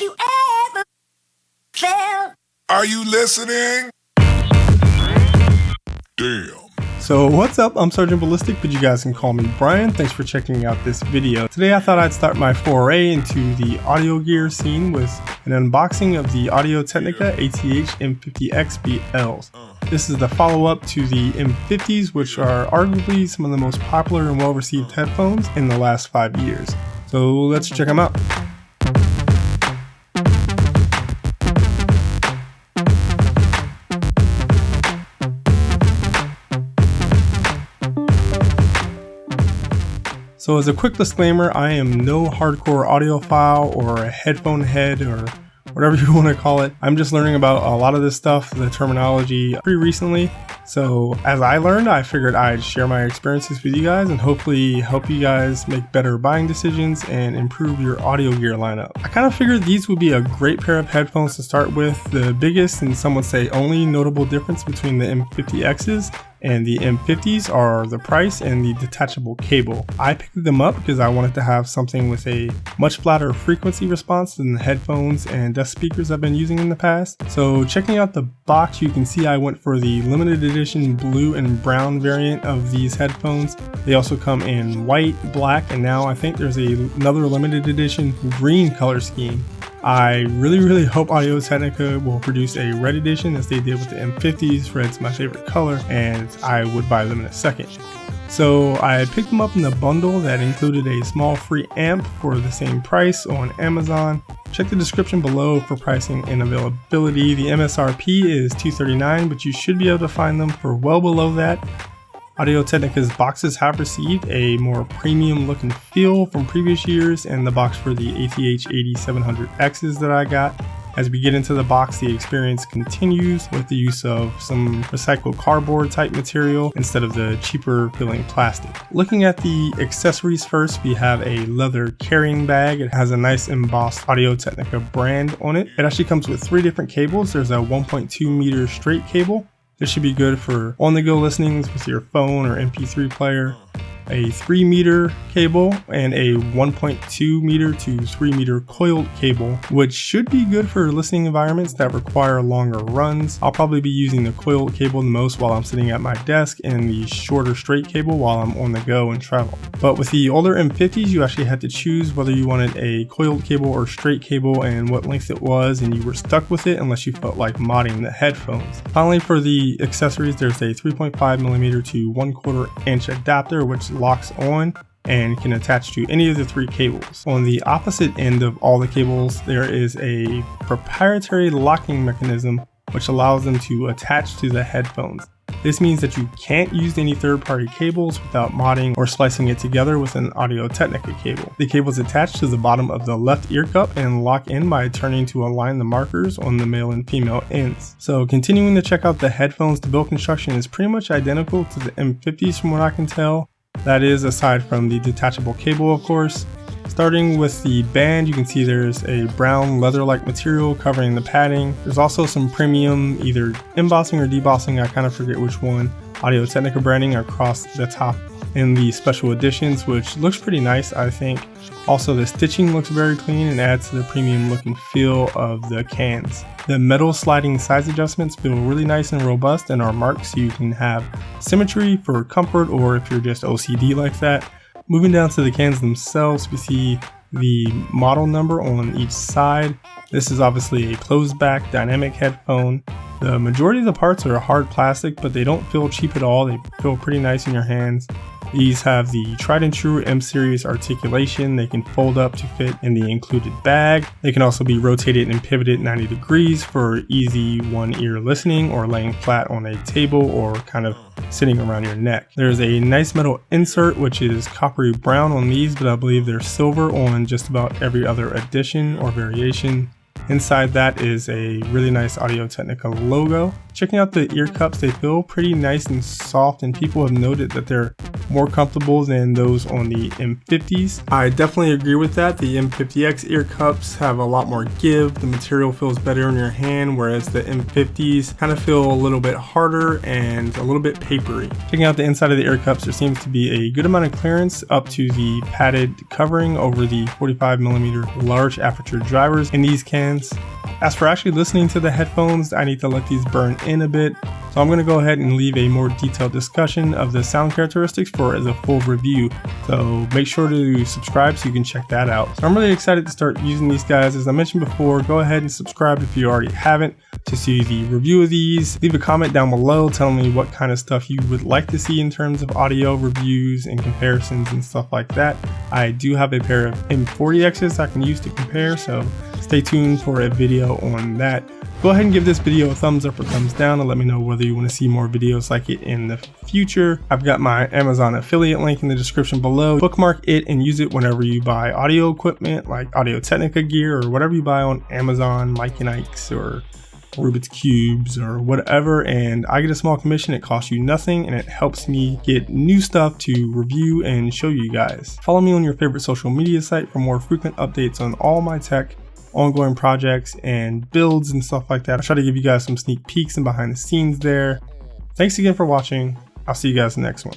you ever felt. Are you listening? Damn. So what's up, I'm Sergeant Ballistic, but you guys can call me Brian. Thanks for checking out this video. Today I thought I'd start my foray into the audio gear scene with an unboxing of the Audio-Technica ATH-M50x BLs. This is the follow-up to the M50s, which are arguably some of the most popular and well-received headphones in the last 5 years. So let's check them out. So as a quick disclaimer, I am no hardcore audiophile or a headphone head or whatever you want to call it. I'm just learning about a lot of this stuff, the terminology, pretty recently. So as I learned, I figured I'd share my experiences with you guys and hopefully help you guys make better buying decisions and improve your audio gear lineup. I kind of figured these would be a great pair of headphones to start with. The biggest and some would say only notable difference between the M50Xs and the M50s are the price and the detachable cable. I picked them up because I wanted to have something with a much flatter frequency response than the headphones and desk speakers I've been using in the past. So checking out the box, you can see I went for the limited edition blue and brown variant of these headphones. They also come in white, black, and now I think there's another limited edition green color scheme. I really hope Audio-Technica will produce a red edition as they did with the M50s. Red's my favorite color and I would buy them in a second. So I picked them up in the bundle that included a small free amp for the same price on Amazon. Check the description below for pricing and availability. The MSRP is $239, but you should be able to find them for well below that. Audio-Technica's boxes have received a more premium look and feel from previous years, and the box for the ATH-8700Xs that I got. As we get into the box, the experience continues with the use of some recycled cardboard type material instead of the cheaper feeling plastic. Looking at the accessories first, we have a leather carrying bag. It has a nice embossed Audio-Technica brand on it. It actually comes with 3 different cables. There's a 1.2 meter straight cable. This should be good for on-the-go listenings with your phone or MP3 player, a 3 meter cable, and a 1.2 meter to 3 meter coiled cable, which should be good for listening environments that require longer runs. I'll probably be using the coiled cable the most while I'm sitting at my desk and the shorter straight cable while I'm on the go and travel. But with the older M50s, you actually had to choose whether you wanted a coiled cable or straight cable and what length it was, and you were stuck with it unless you felt like modding the headphones. Finally, for the accessories, there's a 3.5mm to 1/4 inch adapter which locks on and can attach to any of the 3 cables. On the opposite end of all the cables, there is a proprietary locking mechanism which allows them to attach to the headphones. This means that you can't use any third-party cables without modding or splicing it together with an Audio-Technica cable. The cable is attached to the bottom of the left ear cup and lock in by turning to align the markers on the male and female ends. So continuing to check out the headphones, the build construction is pretty much identical to the M50s from what I can tell. That is aside from the detachable cable, of course. Starting with the band, you can see there's a brown leather-like material covering the padding. There's also some premium, either embossing or debossing, I kind of forget which one, Audio-Technica branding across the top in the special editions, which looks pretty nice, I think. Also, the stitching looks very clean and adds to the premium look and feel of the cans. The metal sliding size adjustments feel really nice and robust and are marked so you can have symmetry for comfort or if you're just OCD like that. Moving down to the cans themselves, we see the model number on each side. This is obviously a closed back dynamic headphone. The majority of the parts are hard plastic, but they don't feel cheap at all. They feel pretty nice in your hands. These have the tried and true M series articulation. They can fold up to fit in the included bag. They can also be rotated and pivoted 90 degrees for easy one ear listening or laying flat on a table or kind of sitting around your neck. There's a nice metal insert which is coppery brown on these, but I believe they're silver on just about every other edition or variation. Inside that is a really nice Audio-Technica logo. checking out the ear cups, they feel pretty nice and soft, and people have noted that they're more comfortable than those on the M50s. I definitely agree with that. The M50X ear cups have a lot more give. The material feels better in your hand, whereas the M50s kind of feel a little bit harder and a little bit papery. Checking out the inside of the ear cups, there seems to be a good amount of clearance up to the padded covering over the 45mm large aperture drivers in these cans. As for actually listening to the headphones, I need to let these burn in a bit, so I'm going to go ahead and leave a more detailed discussion of the sound characteristics for as a full review, so make sure to subscribe so you can check that out. So I'm really excited to start using these guys. As I mentioned before, go ahead and subscribe if you already haven't to see the review of these. Leave a comment down below telling me what kind of stuff you would like to see in terms of audio reviews and comparisons and stuff like that. I do have a pair of M40Xs I can use to compare, so stay tuned for a video on that. Go ahead and give this video a thumbs up or thumbs down and let me know whether you want to see more videos like it in the future. I've got my Amazon affiliate link in the description below. Bookmark it and use it whenever you buy audio equipment like Audio-Technica gear or whatever you buy on Amazon, Mike and Ike's or Rubik's Cubes or whatever, and I get a small commission. It costs you nothing and it helps me get new stuff to review and show you guys. Follow me on your favorite social media site for more frequent updates on all my tech, ongoing projects and builds and stuff like that. I try to give you guys some sneak peeks and behind the scenes there. Thanks again for watching. I'll see you guys in the next one.